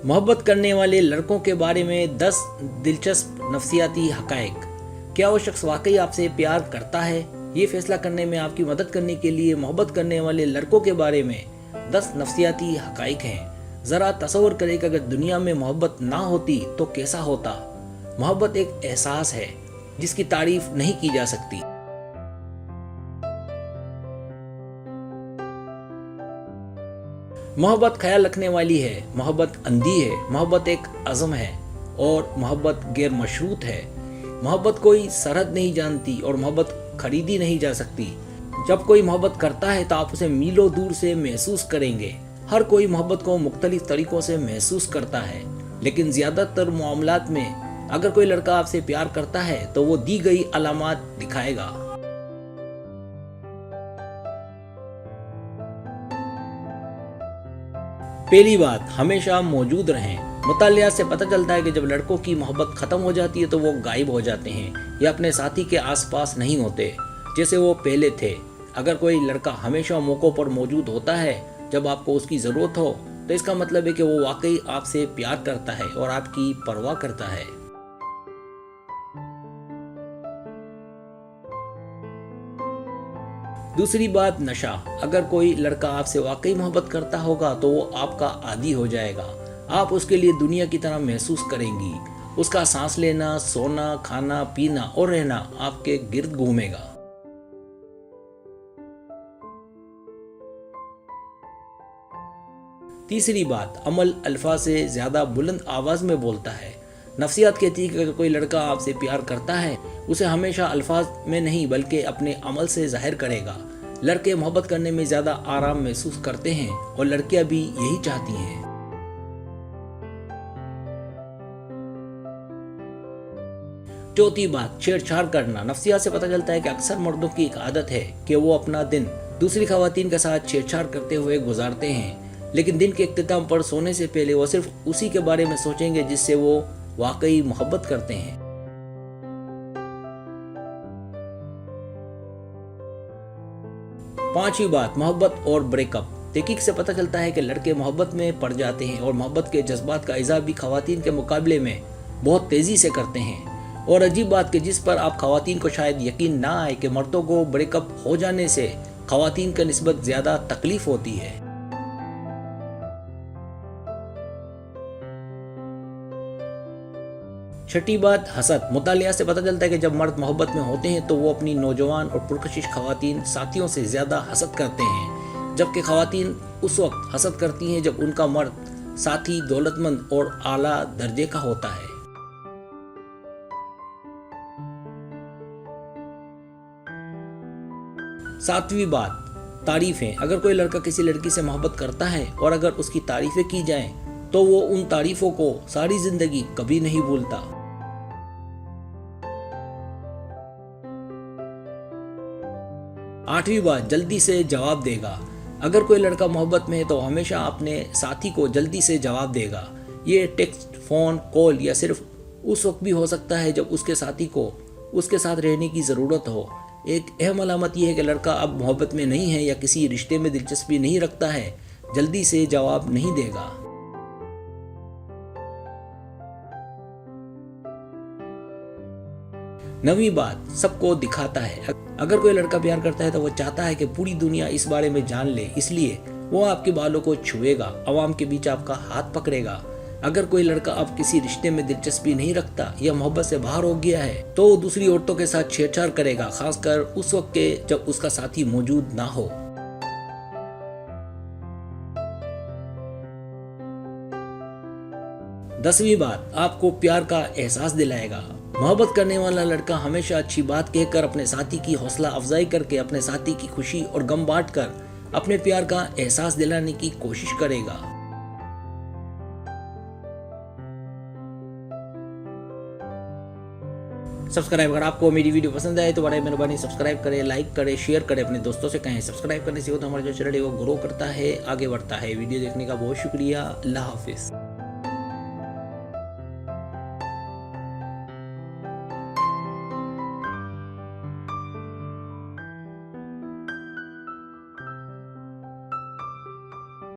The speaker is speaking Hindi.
मोहब्बत करने वाले लड़कों के बारे में 10 दिलचस्प नफ्सियाती हकायक। क्या वो शख्स वाकई आपसे प्यार करता है? ये फैसला करने में आपकी मदद करने के लिए मोहब्बत करने वाले लड़कों के बारे में 10 नफ्सियाती हकायक हैं। ज़रा तसव्वुर करें कि अगर दुनिया में मोहब्बत ना होती तो कैसा होता। मोहब्बत एक एहसास है जिसकी तारीफ नहीं की जा सकती। मोहब्बत ख्याल रखने वाली है, मोहब्बत अंधी है, मोहब्बत एक अज़म है और मोहब्बत गैर मशरूत है। मोहब्बत कोई सरहद नहीं जानती और मोहब्बत खरीदी नहीं जा सकती। जब कोई मोहब्बत करता है तो आप उसे मीलों दूर से महसूस करेंगे। हर कोई मोहब्बत को मुख्तलिफ तरीकों से महसूस करता है, लेकिन ज़्यादातर मामलात में अगर कोई लड़का आपसे प्यार करता है तो वो दी गई अलामात दिखाएगा। पहली बात, हमेशा मौजूद रहें। मुतालिया से पता चलता है कि जब लड़कों की मोहब्बत खत्म हो जाती है तो वो गायब हो जाते हैं या अपने साथी के आसपास नहीं होते जैसे वो पहले थे। अगर कोई लड़का हमेशा मौक़ों पर मौजूद होता है जब आपको उसकी ज़रूरत हो तो इसका मतलब है कि वो वाकई आपसे प्यार करता है और आपकी परवाह करता है। दूसरी बात, नशा। अगर कोई लड़का आपसे वाकई मोहब्बत करता होगा तो वो आपका आदी हो जाएगा। आप उसके लिए दुनिया की तरह महसूस करेंगी। उसका सांस लेना, सोना, खाना, पीना और रहना आपके गिर्द घूमेगा। तीसरी बात, अमल अल्फाज से ज्यादा बुलंद आवाज में बोलता है। नफ्सियात कहती है कि अगर कोई लड़का आपसे प्यार करता है उसे हमेशा अल्फाज में नहीं बल्कि अपने अमल से जाहिर करेगा। लड़के मोहब्बत करने में ज्यादा आराम महसूस करते हैं और लड़कियां भी यही चाहती हैं। चौथी बात, छेड़छाड़ करना। नफ्सियात से पता चलता है कि अक्सर मर्दों की एक आदत है कि वो अपना दिन दूसरी खवातीन के साथ छेड़छाड़ करते हुए गुजारते हैं, लेकिन दिन के इख्तिताम पर सोने से पहले वो सिर्फ उसी के बारे में सोचेंगे जिससे वो वाकई मोहब्बत करते हैं। पांचवी बात, मोहब्बत और ब्रेकअप। तहकीक से पता चलता है कि लड़के मोहब्बत में पड़ जाते हैं और मोहब्बत के जज्बात का इज़हार भी खवातीन के मुकाबले में बहुत तेजी से करते हैं। और अजीब बात कि जिस पर आप खवातीन को शायद यकीन ना आए कि मर्दों को ब्रेकअप हो जाने से खवातीन का निस्बत ज्यादा तकलीफ होती है। छठी बात, हसद। मुतालिया से पता चलता है कि जब मर्द मोहब्बत में होते हैं तो वो अपनी नौजवान और पुरकशिश खवातीन साथियों से ज्यादा हसद करते हैं, जबकि खवातीन उस वक्त हसद करती हैं जब उनका मर्द साथी दौलतमंद और आला दर्जे का होता है। सातवीं बात, तारीफें। अगर कोई लड़का किसी लड़की से मोहब्बत करता है और अगर उसकी तारीफें की जाएं तो वो उन तारीफों को सारी जिंदगी कभी नहीं भूलता। आठवीं बात, जल्दी से जवाब देगा। अगर कोई लड़का मोहब्बत में है तो हमेशा अपने साथी को जल्दी से जवाब देगा। ये टेक्स्ट, फोन कॉल या सिर्फ उस वक्त भी हो सकता है जब उसके साथी को उसके साथ रहने की ज़रूरत हो। एक अहम अलामत यह है कि लड़का अब मोहब्बत में नहीं है या किसी रिश्ते में दिलचस्पी नहीं रखता है, जल्दी से जवाब नहीं देगा। नवीं बात, सबको दिखाता है। अगर कोई लड़का प्यार करता है तो वो चाहता है कि पूरी दुनिया इस बारे में जान ले, इसलिए वो आपके बालों को छुएगा, अवाम के बीच आपका हाथ पकड़ेगा। अगर कोई लड़का अब किसी रिश्ते में दिलचस्पी नहीं रखता या मोहब्बत से बाहर हो गया है तो वो दूसरी औरतों के साथ छेड़छाड़ करेगा, खासकर उस वक्त के जब उसका साथी मौजूद ना हो। दसवीं बात, आपको प्यार का एहसास दिलाएगा। मोहब्बत करने वाला लड़का हमेशा अच्छी बात कहकर अपने साथी की हौसला अफजाई करके अपने साथी की खुशी और गम बांट कर अपने प्यार का एहसास दिलाने की कोशिश करेगा। सब्सक्राइब, अगर आपको मेरी वीडियो पसंद आए तो बड़े मेहरबानी सब्सक्राइब करें, लाइक करें, शेयर करें, अपने दोस्तों से कहें। सब्सक्राइब करने से हमारा जो चैनल है वो ग्रो करता है, आगे बढ़ता है। वीडियो देखने का बहुत शुक्रिया। अल्लाह हाफिज।